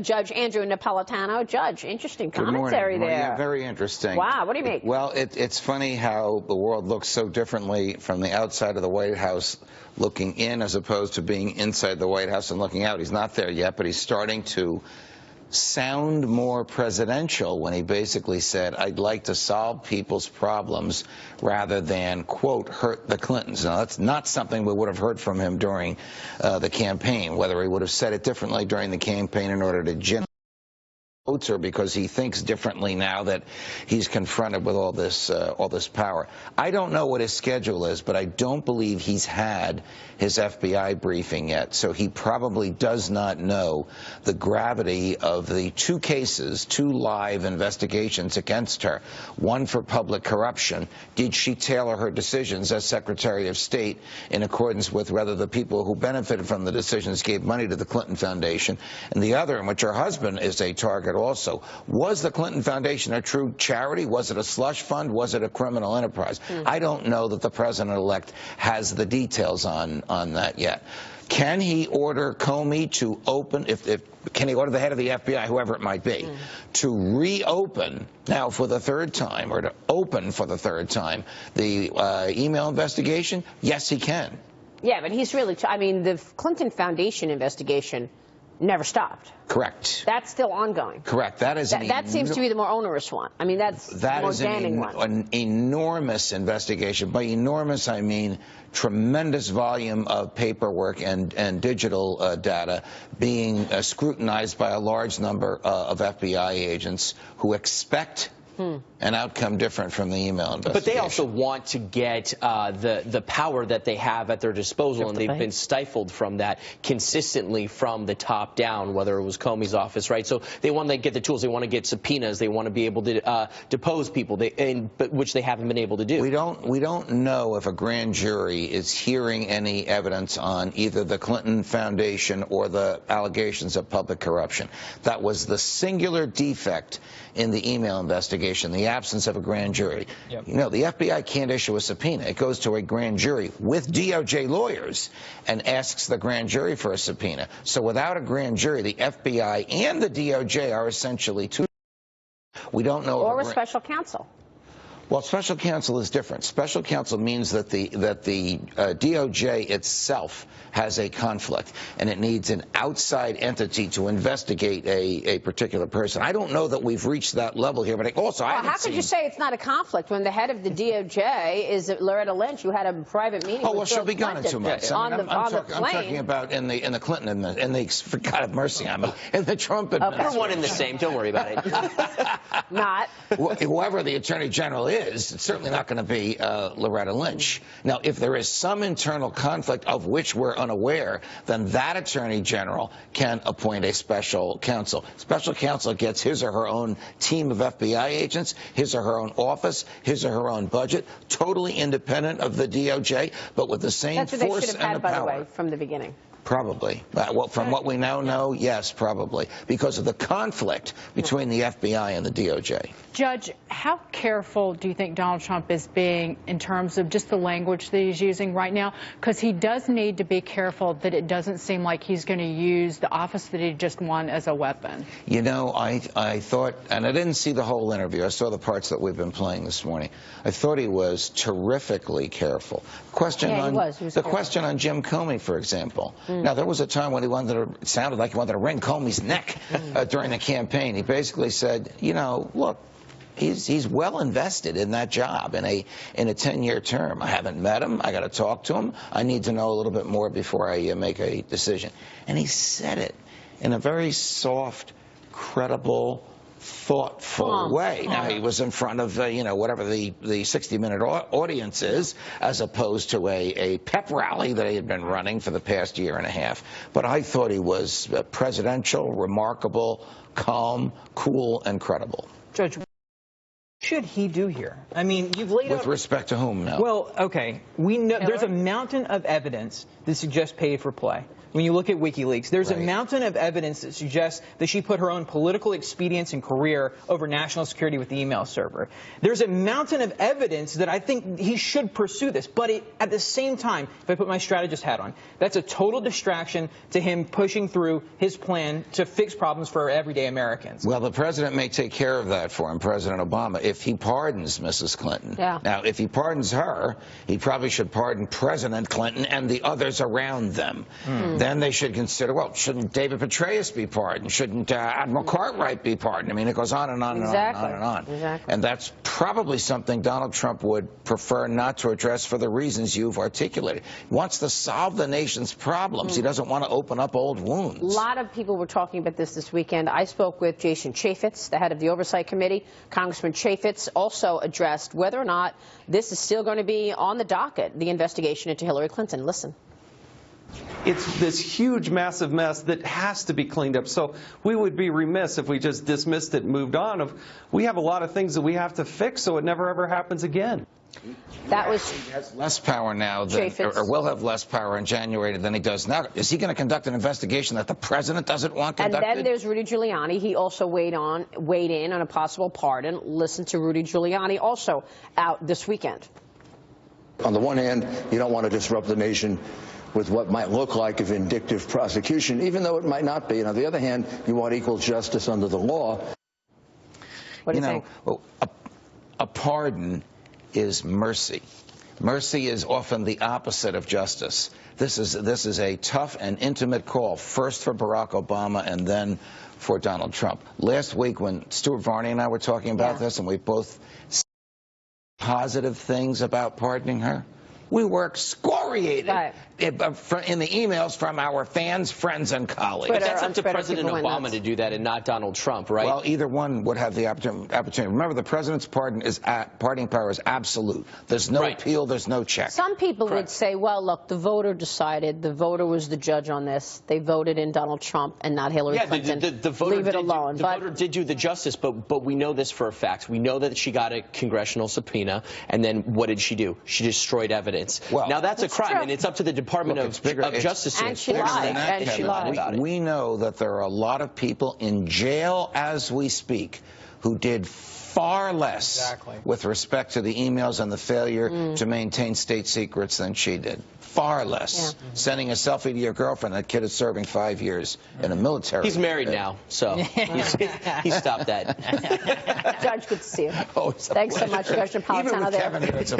Judge Andrew Napolitano. Judge, interesting commentary there. Yeah, very interesting. Wow, what do you make? Well, it's funny how the world looks so differently from the outside of the White House looking in as opposed to being inside the White House and looking out. He's not there yet, but he's starting to sound more presidential when he basically said, I'd like to solve people's problems rather than, quote, hurt the Clintons. Now, that's not something we would have heard from him during the campaign, whether he would have said it differently during the campaign in order to generate votes or because he thinks differently now that he's confronted with all this power. I don't know what his schedule is, but I don't believe he's had his FBI briefing yet, so he probably does not know the gravity of the two cases, two live investigations against her, one for public corruption. Did she tailor her decisions as Secretary of State in accordance with whether the people who benefited from the decisions gave money to the Clinton Foundation, and the other in which her husband is a target also. Was the Clinton Foundation a true charity? Was it a slush fund? Was it a criminal enterprise? I don't know that the president-elect has the details on that yet. Can he order Comey to open, can he order the head of the FBI, whoever it might be, to reopen now for the third time, or to open for the third time, the email investigation? Yes, he can. Yeah, but he's really, I mean, the Clinton Foundation investigation never stopped. Correct. That's still ongoing. Correct. That is that seems to be the more onerous one. I mean, that's the more damning one. An enormous investigation. By enormous, I mean tremendous volume of paperwork and digital data being scrutinized by a large number of FBI agents who expect an outcome different from the email investigation. But they also want to get the power that they have at their disposal, and they've been stifled from that consistently from the top down, whether it was Comey's office, right? So they want to get the tools. They want to get subpoenas. They want to be able to depose people, which they haven't been able to do. We don't know if a grand jury is hearing any evidence on either the Clinton Foundation or the allegations of public corruption. That was the singular defect in the email investigation, the absence of a grand jury. Yep. You know, the FBI can't issue a subpoena. It goes to a grand jury with DOJ lawyers and asks the grand jury for a subpoena. So without a grand jury, the FBI and the DOJ are essentially two. We don't know. Or a special counsel. Well, special counsel is different. Special counsel means that the DOJ itself has a conflict, and it needs an outside entity to investigate a particular person. I don't know that we've reached that level here, but also I haven't how could you say it's not a conflict when the head of the DOJ is Loretta Lynch, who had a private meeting? Oh, well, with she'll Bill be gone in 2 months. I'm talking about in the Clinton, for God have mercy on me, in the Trump administration. We're one and the same. Don't worry about it. Not. Whoever the Attorney General is, it's certainly not going to be Loretta Lynch. Now, if there is some internal conflict of which we're unaware, then that Attorney General can appoint a special counsel. Special counsel gets his or her own team of FBI agents, his or her own office, his or her own budget, totally independent of the DOJ, but with the same force and the power. That's what they should have had, by the way, from the beginning. Probably. Well, from what we now know, yes, probably, because of the conflict between the FBI and the DOJ. Judge, how careful do you think Donald Trump is being in terms of just the language that he's using right now? Because he does need to be careful that it doesn't seem like he's going to use the office that he just won as a weapon. You know, I thought, and I didn't see the whole interview. I saw the parts that we've been playing this morning. I thought he was terrifically careful. Question on Jim Comey, for example. Now, there was a time when it sounded like he wanted to wring Comey's neck during the campaign. He basically said, you know, look, he's well invested in that job in a 10-year term. I haven't met him. I got to talk to him. I need to know a little bit more before I make a decision. And he said it in a very soft, credible, thoughtful way. Now, he was in front of, you know, whatever the 60-minute audience is, as opposed to a pep rally that he had been running for the past year and a half. But I thought he was presidential, remarkable, calm, cool, and credible. Judge, what should he do here? I mean, you've laid out... With respect to whom now? Well, okay, we know there's a mountain of evidence that suggests pay for play. when you look at WikiLeaks. There's a mountain of evidence that suggests that she put her own political expedience and career over national security with the email server. There's a mountain of evidence that I think he should pursue this. But at the same time, if I put my strategist hat on, that's a total distraction to him pushing through his plan to fix problems for everyday Americans. Well, the president may take care of that for him, President Obama, if he pardons Mrs. Clinton. Yeah. Now, if he pardons her, he probably should pardon President Clinton and the others around them. Then they should consider, well, shouldn't David Petraeus be pardoned? Shouldn't Admiral Cartwright be pardoned? I mean, it goes on and on and on and on and on. Exactly. And that's probably something Donald Trump would prefer not to address for the reasons you've articulated. He wants to solve the nation's problems. He doesn't want to open up old wounds. A lot of people were talking about this weekend. I spoke with Jason Chaffetz, the head of the Oversight Committee. Congressman Chaffetz also addressed whether or not this is still going to be on the docket, the investigation into Hillary Clinton. Listen. It's this huge, massive mess that has to be cleaned up. So we would be remiss if we just dismissed it and moved on. We have a lot of things that we have to fix so it never, ever happens again. That was He has less power now, than, or will have less power in January than he does now. Is he going to conduct an investigation that the president doesn't want conducted? And then there's Rudy Giuliani. He also weighed in on a possible pardon. Listen to Rudy Giuliani, also out this weekend. On the one hand, you don't want to disrupt the nation with what might look like a vindictive prosecution, even though it might not be. And on the other hand, you want equal justice under the law. What do you think? Well, a pardon is mercy. Mercy is often the opposite of justice. This is a tough and intimate call, first for Barack Obama and then for Donald Trump. Last week when Stuart Varney and I were talking about this, and we both said positive things about pardoning her, we were excoriated in the emails from our fans, friends, and colleagues. But that's up to President Obama to do that and not Donald Trump, right? Well, either one would have the opportunity. Remember, the president's pardoning power is absolute. There's no appeal. There's no check. Some people would say, well, look, the voter decided. The voter was the judge on this. They voted in Donald Trump and not Hillary Clinton. The voter Leave it alone. The voter did do the justice, but we know this for a fact. We know that she got a congressional subpoena, and then what did she do? She destroyed evidence. Well, now, that's a crime, and it's up to the Department of Justice to enforce that. And she lied about it. We know that there are a lot of people in jail as we speak who did far less with respect to the emails and the failure to maintain state secrets than she did. Far less. Sending a selfie to your girlfriend, that kid is serving 5 years in a military. He's married now, so he stopped that. Judge, good to see you. Thanks so much, Judge Napolitano. Even with Kevin here, it's a